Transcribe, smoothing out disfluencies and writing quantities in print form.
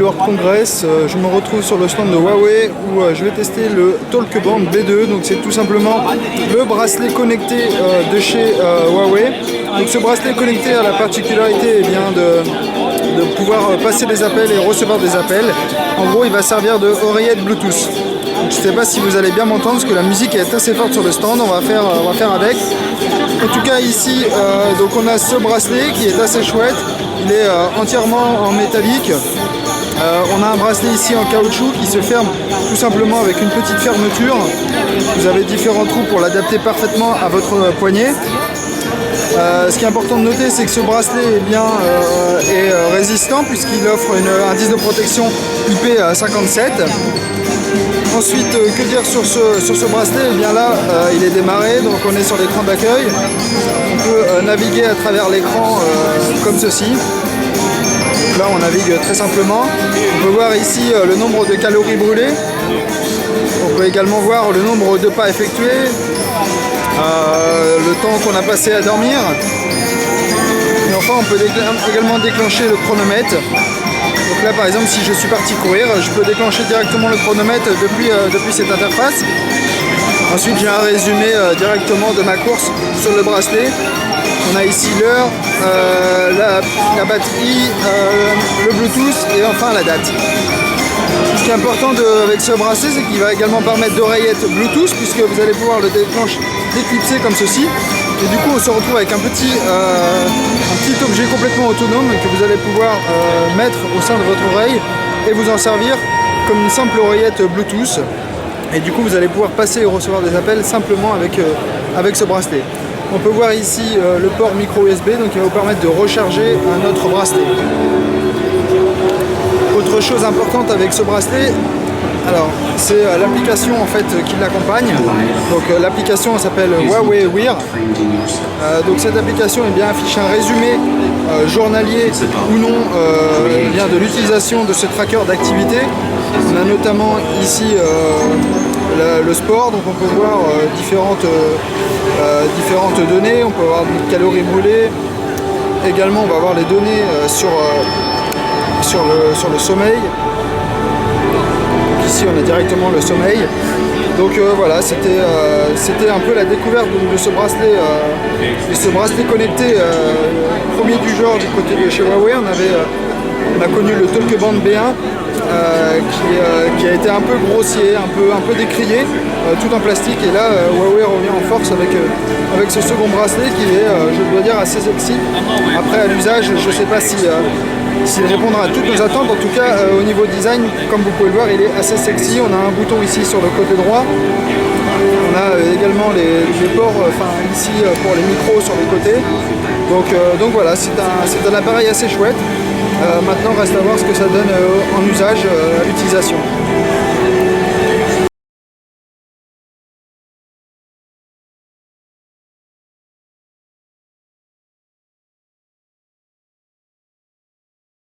World Congress, je me retrouve sur le stand de Huawei où je vais tester le Talkband B2. Donc c'est tout simplement le bracelet connecté de chez Huawei. Donc ce bracelet connecté a la particularité de pouvoir passer des appels et recevoir des appels. En gros, il va servir de oreillette Bluetooth. Donc, je ne sais pas si vous allez bien m'entendre parce que la musique est assez forte sur le stand. On va faire avec. En tout cas ici, donc on a ce bracelet qui est assez chouette. Il est entièrement en métallique. On a un bracelet ici en caoutchouc qui se ferme tout simplement avec une petite fermeture. Vous avez différents trous pour l'adapter parfaitement à votre poignet. Ce qui est important de noter, c'est que ce bracelet est résistant puisqu'il offre un disque de protection IP57. Ensuite, que dire sur ce bracelet? Eh bien là, il est démarré, donc on est sur l'écran d'accueil. On peut naviguer à travers l'écran comme ceci. Donc là, on navigue très simplement. On peut voir ici le nombre de calories brûlées. On peut également voir le nombre de pas effectués, le temps qu'on a passé à dormir. Et enfin, on peut également déclencher le chronomètre. Donc là, par exemple, si je suis parti courir, je peux déclencher directement le chronomètre depuis cette interface. Ensuite, j'ai un résumé directement de ma course sur le bracelet. On a ici l'heure, la batterie, le Bluetooth et enfin la date. Ce qui est important avec ce bracelet, c'est qu'il va également permettre d'oreillette Bluetooth puisque vous allez pouvoir le déclipser comme ceci. Et du coup, on se retrouve avec un petit objet complètement autonome que vous allez pouvoir mettre au sein de votre oreille et vous en servir comme une simple oreillette Bluetooth. Et du coup, vous allez pouvoir passer et recevoir des appels simplement avec ce bracelet. On peut voir ici le port micro USB, donc il va vous permettre de recharger un autre bracelet. Autre chose importante avec ce bracelet, alors c'est l'application en fait qui l'accompagne. Donc l'application s'appelle Huawei Wear. Donc cette application affiche un résumé journalier ou non de l'utilisation de ce tracker d'activité. On a notamment ici le sport, donc on peut voir différentes données, on peut avoir des calories brûlées. Également on va avoir les données sur le sommeil. Donc ici on a directement le sommeil. Donc voilà, c'était un peu la découverte de ce bracelet connecté premier du genre du côté de chez Huawei. On a connu le Talkband B1 qui a été un peu grossier, un peu décrié, tout en plastique. Et là Huawei revient en force avec ce second bracelet qui est, je dois dire, assez sexy. Après à l'usage, je ne sais pas s'il répondra à toutes nos attentes. En tout cas, au niveau design, comme vous pouvez le voir, il est assez sexy. On a un bouton ici sur le côté droit. On a également les ports ici pour les micros sur les côtés. Donc voilà, c'est un appareil assez chouette. Maintenant, reste à voir ce que ça donne en usage, à l'utilisation.